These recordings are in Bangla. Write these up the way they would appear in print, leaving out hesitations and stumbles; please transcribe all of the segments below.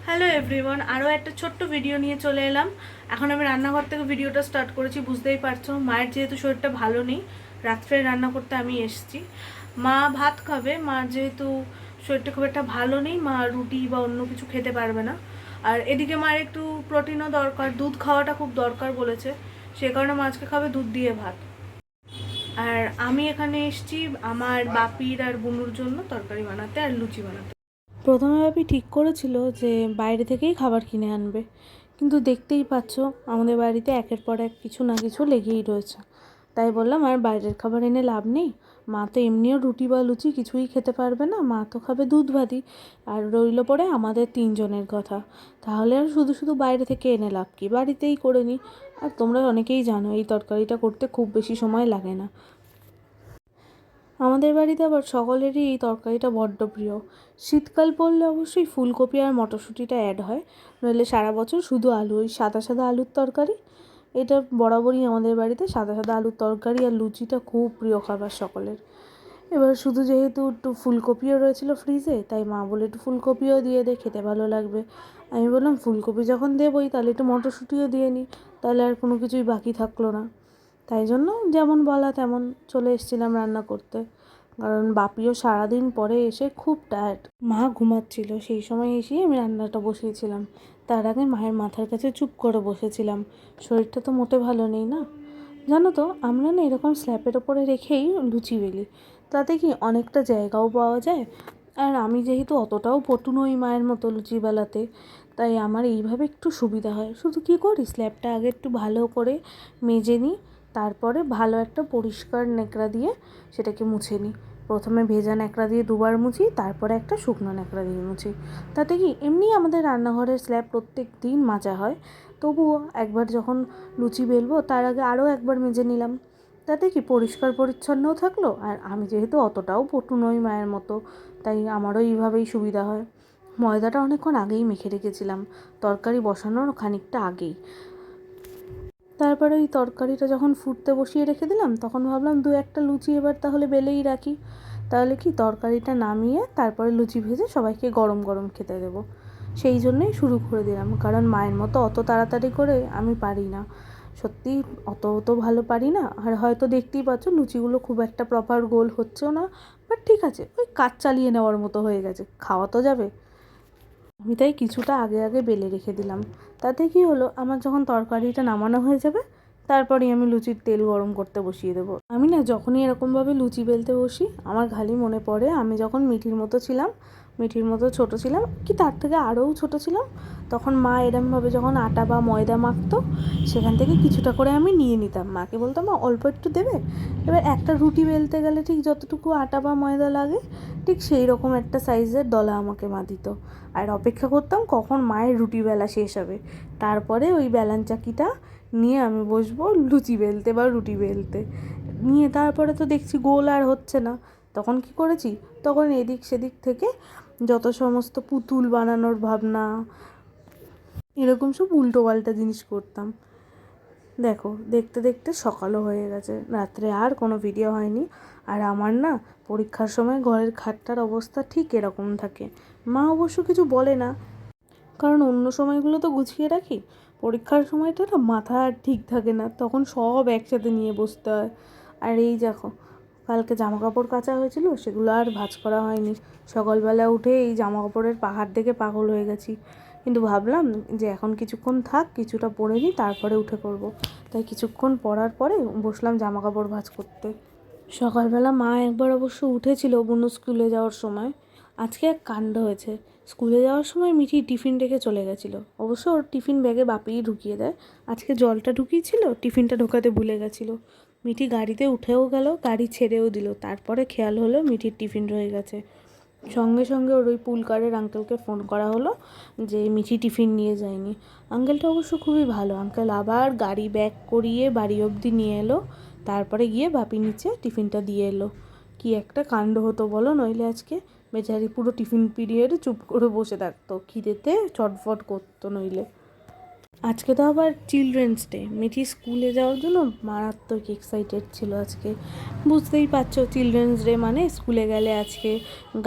হ্যালো এভরিওয়ান, আরও একটা ছোট্ট ভিডিও নিয়ে চলে এলাম। এখন আমি রান্নাঘর থেকে ভিডিওটা স্টার্ট করেছি। বুঝতেই পারছো, মায়ের যেহেতু শরীরটা ভালো নেই, রাত্রে রান্না করতে আমি এসেছি। মা ভাত খাবে, মা যেহেতু শরীরটা খুব একটা ভালো নেই, মা রুটি বা অন্য কিছু খেতে পারবে না। আর এদিকে মায়ের একটু প্রোটিনও দরকার, দুধ খাওয়াটা খুব দরকার বলেছে, সে কারণে মা আজকে খাবে দুধ দিয়ে ভাত। আর আমি এখানে এসেছি আমার বাপির আর বুনুর জন্য তরকারি বানাতে আর লুচি বানাতে। প্রথমে ভাবি ঠিক করেছিল যে বাইরে থেকেই খাবার কিনে আনবে, কিন্তু দেখতেই পাচ্ছ আমাদের বাড়িতে একের পর এক কিছু না কিছু লেগেই রয়েছে। তাই বললাম আর বাইরের খাবার এনে লাভ নেই, মা তো এমনিও রুটি বা লুচি কিছুই খেতে পারবে না, মা তো খাবে দুধ ভাতই। আর রইল পরে আমাদের তিনজনের কথা, তাহলে আর শুধু শুধু বাইরে থেকে এনে লাভ কি, বাড়িতেই করে নিই। আর তোমরা অনেকেই জানো এই তরকারিটা করতে খুব বেশি সময় লাগে না। আমাদের বাড়িতে আবার সকলেরই এই তরকারিটা বড্ড প্রিয়। শীতকাল পড়লে অবশ্যই ফুলকপি আর মটরশুঁটিটা অ্যাড হয়, নইলে সারা বছর শুধু আলু, ওই সাদা সাদা আলুর তরকারি। এটা বরাবরই আমাদের বাড়িতে সাদা সাদা আলুর তরকারি আর লুচিটা খুব প্রিয় খাবার সকলের। এবার শুধু যেহেতু একটু ফুলকপিও রয়েছিল ফ্রিজে, তাই মা বলে একটু ফুলকপিও দিয়ে দে, খেতে ভালো লাগবে। আমি বললাম ফুলকপি যখন দেবই তাহলে একটু মটরশুঁটিও দিয়ে নিই, তাহলে আর কোনো কিছুই বাকি থাকলো না। তাই জন্য যেমন বলা তেমন চলে এসেছিলাম রান্না করতে। কারণ বাপিও সারাদিন পরে এসে খুব টায়ার্ড, মা ঘুমাচ্ছিল, সেই সময় এসেই আমি রান্নাটা বসিয়েছিলাম। তার আগে মায়ের মাথার কাছে চুপ করে বসেছিলাম, শরীরটা তো মোটে ভালো নেই না। জানো তো আমরা না এরকম স্ল্যাপের ওপরে রেখেই লুচি বেলি, তাতে কি অনেকটা জায়গাও পাওয়া যায়। আর আমি যেহেতু অতটাও পটু নই মায়ের মতো লুচি বেলাতে, তাই আমার এইভাবে একটু সুবিধা হয়। শুধু কী করি, স্ল্যাবটা আগে একটু ভালো করে মেজে নিই, তারপরে ভালো একটা পরিষ্কার ন্যাকড়া দিয়ে সেটাকে মুছে নিই। প্রথমে ভেজা ন্যাকড়া দিয়ে দুবার মুছি, তারপরে একটা শুকনো ন্যাকড়া দিয়ে মুছি। তাতে কি এমনি আমাদের রান্নাঘরের স্ল্যাব প্রত্যেক দিন মাজা হয়, তবুও একবার যখন লুচি বেলবো তার আগে আরও একবার মেজে নিলাম। তাতে কি পরিষ্কার পরিচ্ছন্নও থাকলো, আর আমি যেহেতু অতটাও পটু নই মায়ের মতো, তাই আমারও এইভাবেই সুবিধা হয়। ময়দাটা অনেকক্ষণ আগেই মেখে রেখেছিলাম, তরকারি বসানোর খানিকটা আগেই। তারপরে ওই তরকারিটা যখন ফুটতে বসিয়ে রেখে দিলাম, তখন ভাবলাম দু একটা লুচি এবার তাহলে বেলেই রাখি, তাহলে কি তরকারিটা নামিয়ে তারপরে লুচি ভেজে সবাইকে গরম গরম খেতে দেবো। সেই জন্যই শুরু করে দিলাম, কারণ মায়ের মতো অত তাড়াতাড়ি করে আমি পারি না, সত্যি অত ভালো পারি না। আর হয়তো দেখতেই পাচ্ছ লুচিগুলো খুব একটা প্রপার গোল হচ্ছেও না, বাট ঠিক আছে, ওই কাজ চালিয়ে নেওয়ার মতো হয়ে গেছে, খাওয়া তো যাবে। আমি তাই কিছুটা আগে আগে বেলে রেখে দিলাম। তাতে কি হলো, আমার যখন তরকারিটা নামানো হয়ে যাবে, তারপরেই আমি লুচির তেল গরম করতে বসিয়ে দেবো। আমি না যখনই এরকমভাবে লুচি বেলতে বসি, আমার খালি মনে পড়ে আমি যখন মিঠির মতো ছিলাম, মিঠির মতো ছোটো ছিলাম, কি তার থেকে আরও ছোটো ছিলাম, তখন মা এরমভাবে যখন আটা বা ময়দা মাখতো, সেখান থেকে কিছুটা করে আমি নিয়ে নিতাম, মাকে বলতাম মা অল্প একটু দেবে। এবার একটা রুটি বেলতে গেলে ঠিক যতটুকু আটা বা ময়দা লাগে, ঠিক সেই রকম একটা সাইজের দলা আমাকে মা দিত। আর অপেক্ষা করতাম কখন মায়ের রুটি বেলা শেষ হবে, তারপরে ওই বেলান চাকিটা নিয়ে আমি বসবো লুচি বেলতে বা রুটি বেলতে। নিয়ে তারপরে তো দেখছি গোল আর হচ্ছে না, তখন কি করেছি, তখন এদিক সেদিক থেকে যত সমস্ত পুতুল বানানোর ভাবনা, এরকম সব উল্টো পাল্টা জিনিস করতাম। দেখো দেখতে দেখতে সকালও হয়ে গেছে, রাত্রে আর কোনো ভিডিও হয়নি। আর আমার না পরীক্ষার সময় ঘরের খাটটার অবস্থা ঠিক এরকম থাকে। মা অবশ্য কিছু বলে না, কারণ অন্য সময়গুলো তো গুছিয়ে রাখি, পরীক্ষার সময়টা না মাথা আর ঠিক থাকে না, তখন সব একসাথে নিয়ে বসতে হয়। আর এই দেখো কালকে জামা কাপড় কাচা হয়েছিল, সেগুলো আর ভাঁজ করা হয়নি। সকালবেলা উঠে এই জামা কাপড়ের পাহাড় দেখে পাগল হয়ে গেছি, কিন্তু ভাবলাম যে এখন কিছুক্ষণ থাক, কিছুটা পরে নিই, তারপরে উঠে করব। তাই কিছুক্ষণ পরার পরে বসলাম জামা কাপড় ভাঁজ করতে। সকালবেলা মা একবার অবশ্য উঠেছিল বুনু স্কুলে যাওয়ার সময়। আজকে এক কাণ্ড হয়েছে, স্কুলে যাওয়ার সময় মিঠি টিফিন রেখে চলে গেছিলো, অবশ্য ওর টিফিন ব্যাগে বাপিই ঢুকিয়ে দেয়। আজকে জলটা ঢুকিয়েছিল, টিফিনটা ঢোকাতে ভুলে গেছিলো। মিঠি গাড়িতে উঠেও গেল, গাড়ি ছেড়েও দিল, তারপরে খেয়াল হলো মিঠির টিফিন রয়ে গেছে। সঙ্গে সঙ্গে ওর ওই পুলকারের আঙ্কেলকে ফোন করা হলো যে মিঠি টিফিন নিয়ে যায়নি। আঙ্কেলটা অবশ্য খুবই ভালো আঙ্কেল, আবার গাড়ি ব্যাক করিয়ে বাড়ি অবধি নিয়ে এলো, তারপরে গিয়ে বাপি নিচে টিফিনটা দিয়ে এলো। কি একটা কাণ্ড হতো বলো, নইলে আজকে বেচারি পুরো টিফিন পিরিয়ডে চুপ করে বসে থাকতো, খিদেতে চটফট করতো নইলে। আজকে তো আবার চিলড্রেন্স ডে, মিঠি স্কুলে যাওয়ার জন্য মারাত্মক এক্সাইটেড ছিল আজকে। বুঝতেই পারছো, চিলড্রেন্স ডে মানে স্কুলে গেলে আজকে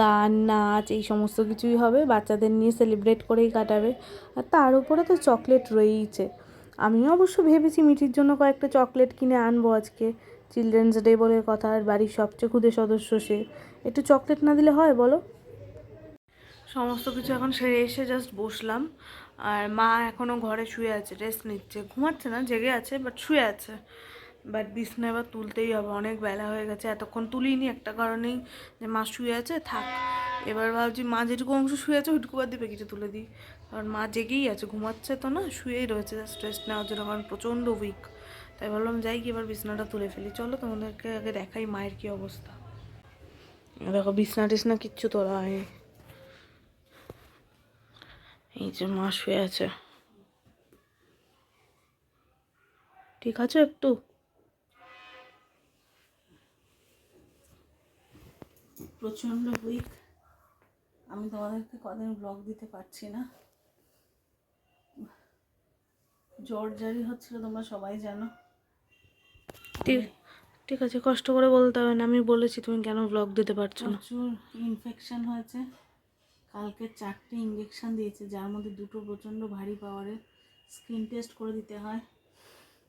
গান নাচ এই সমস্ত কিছুই হবে, বাচ্চাদের নিয়ে সেলিব্রেট করেই কাটাবে। আর তার উপরে তো চকলেট রয়েইছে। আমিও অবশ্য ভেবেছি মিঠির জন্য কয়েকটা চকলেট কিনে আনবো আজকে, চিলড্রেন্স ডে বলে কথা, আর বাড়ির সবচেয়ে ক্ষুদে সদস্য সে, একটু চকলেট না দিলে হয় বলো? সমস্ত কিছু এখন সেরে এসে জাস্ট বসলাম, আর মা এখনও ঘরে শুয়ে আছে, রেস্ট নিচ্ছে, ঘুমাচ্ছে না, জেগে আছে, বাট শুয়ে আছে। বাট বিছনা এবার তুলতেই হবে, অনেক বেলা হয়ে গেছে, এতক্ষণ তুলিনি একটা কারণেই, যে মা শুয়ে আছে থাক। এবার ভাবছি মা যেটুকু অংশ শুয়ে আছে ওইটুকু বাদ দিয়ে বাকিটা তুলে দিই, কারণ মা জেগেই আছে, ঘুমাচ্ছে তো না, শুয়েই রয়েছে জাস্ট রেস্ট নেওয়ার জন্য, কারণ প্রচণ্ড উইক। তাই ভাবলাম যাই কি এবার বিছনাটা তুলে ফেলি। চলো তোমাদেরকে আগে দেখাই মায়ের কী অবস্থা। দেখো বিছনা টিছনা কিচ্ছু তোলা হয়নি, এই যে মা শুয়ে আছে। ঠিক আছে একটু? প্রচণ্ড উইক, আমি তোমাদেরকে কদিন ব্লগ দিতে পারছি না, জ্বর জারি হচ্ছিল, তোমরা সবাই জানো। ঠিক ঠিক আছে, কষ্ট করে বলতে হবে না, আমি বলেছি, তুমি কেন ব্লগ দিতে পারছো না? প্রচুর ইনফেকশন হয়েছে, কালকে 4টে ইঞ্জেকশন দিয়েছে, যার মধ্যে 2টো প্রচণ্ড ভারী পাওয়ারের, স্কিন টেস্ট করে দিতে হয়।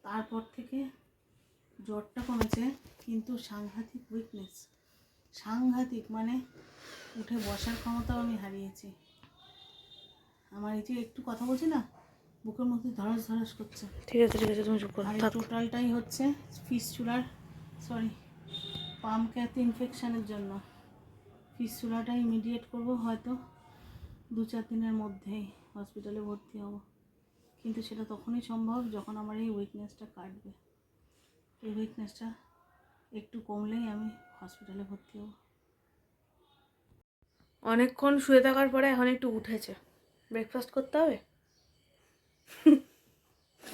তারপর থেকে জ্বরটা কমেছে, কিন্তু সাংঘাতিক উইকনেস, সাংঘাতিক, মানে উঠে বসার ক্ষমতাও আমি হারিয়েছি। আমার এই যে একটু কথা বলছি না, বুকের মধ্যে ধরাস ধরাস করছে। ঠিক আছে ঠিক আছে, তুমি চুপ করো। আর টোটালটাই হচ্ছে ফিস্চুলার, সরি, পাম ক্যাথ ইনফেকশানের জন্য। ফিস্চুলাটা ইমিডিয়েট করবো, হয়তো 2-4 দিনের মধ্যেই হসপিটালে ভর্তি হব, কিন্তু সেটা তখনই সম্ভব যখন আমার এই উইকনেসটা কাটবে। এই উইকনেসটা একটু কমলেই আমি হসপিটালে ভর্তি হব। অনেকক্ষণ শুয়ে থাকার পরে এখন একটু উঠেছে, ব্রেকফাস্ট করতে হবে।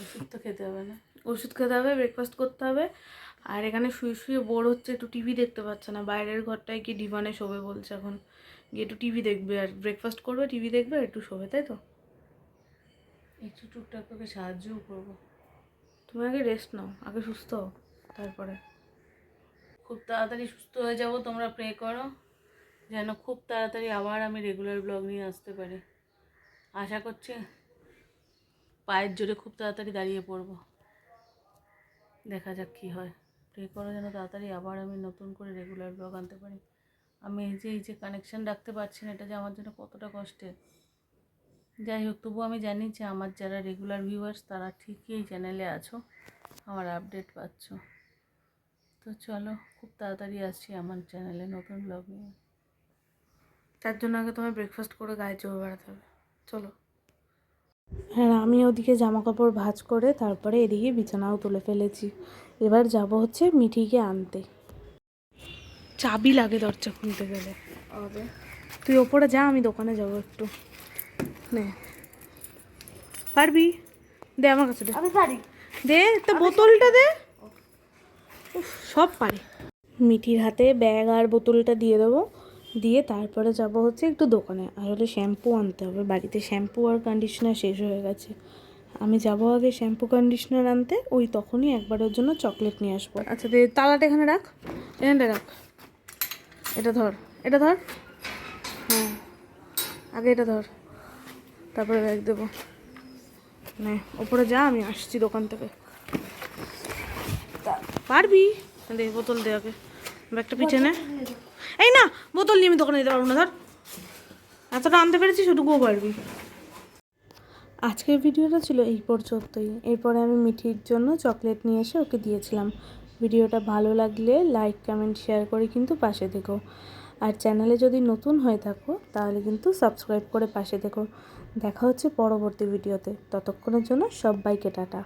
ওষুধ তো খেতে হবে না? ওষুধ খেতে হবে, ব্রেকফাস্ট করতে হবে। আর এখানে শুয়ে শুয়ে বোর হচ্ছে, একটু টিভি দেখতে পাচ্ছে না, বাইরের ঘরটায় কি ডিভানে শোবে বলছে, এখন গিয়ে একটু টিভি দেখবে, আর ব্রেকফাস্ট করবে, টিভি দেখবে, আর একটু শোবে, তাই তো? একটু টুকটাক তোকে সাহায্যও করবো। তুমি আগে রেস্ট নাও, আগে সুস্থ হও, তারপরে। খুব তাড়াতাড়ি সুস্থ হয়ে যাব, তোমরা প্রে করো যেন খুব তাড়াতাড়ি আবার আমি রেগুলার ব্লগ নিয়ে আসতে পারি। আশা করছি পায়ের জোরে খুব তাড়াতাড়ি দাঁড়িয়ে পড়বো, দেখা যাক কী হয়। প্রে করো যেন তাড়াতাড়ি আবার আমি নতুন করে রেগুলার ব্লগ আনতে পারি। আমি এই যে কানেকশান রাখতে পারছি না, এটা যে আমার জন্য কতটা কষ্টের। যাই হোক, তবু আমি জানি যে আমার যারা রেগুলার ভিউয়ার্স তারা ঠিকই এই চ্যানেলে আছো, আমার আপডেট পাচ্ছ। তো চলো, খুব তাড়াতাড়ি আসছি আমার চ্যানেলে নতুন ব্লগ নিয়ে। তার জন্য আগে তোমায় ব্রেকফাস্ট করে গায়ে জোর বাড়াতে হবে, চলো। হ্যাঁ, আমি ওদিকে জামা কাপড় ভাঁজ করে তারপরে এদিকে বিছানাও তুলে ফেলেছি। এবার যাব হচ্ছে মিঠিকে আনতে। চাবি লাগে দরজা খুলতে গেলে। তুই ওপরে যা, আমি দোকানে যাব একটু। নে, পারবি? দে আমার কাছে, দে। আমি পারি। দে তো, বোতলটা দে। সব পারি। মিঠির হাতে ব্যাগ আর বোতলটা দিয়ে দেবো, দিয়ে তারপরে যাব হচ্ছে একটু দোকানে, আসলে শ্যাম্পু আনতে হবে, বাড়িতে শ্যাম্পু আর কন্ডিশনার শেষ হয়ে গেছে। আমি যাব আগে শ্যাম্পু কন্ডিশনার আনতে, ওই তখনই একবারের জন্য চকলেট নিয়ে আসবো। আচ্ছা দে, তালাটা এখানে রাখ, এখানটা রাখ, এটা ধর, এটা ধর, হ্যাঁ আগে এটা ধর, তারপরে ব্যাগ দেবো। নে ওপরে যা, আমি আসছি দোকান থেকে। পারবি? দে বোতল দে আগে, ব্যাগটা পিছনে। এই না, বোতল নিয়ে আমি দোকানে যেতে পারবো না, ধর। এতটা আনতে পেরেছি, সেটুকুও পারবি। আজকের ভিডিওটা ছিল এই পর্যন্তই। এরপরে আমি মিঠির জন্য চকলেট নিয়ে এসে ওকে দিয়েছিলাম। ভিডিওটা ভালো লাগলে লাইক কমেন্ট শেয়ার করে কিন্তু পাশে থেকো, আর চ্যানেলে যদি নতুন হয়ে থাকো তাহলে কিন্তু সাবস্ক্রাইব করে পাশে থেকো। দেখা হচ্ছে পরবর্তী ভিডিওতে, ততক্ষণের জন্য সবাইকে টাটা।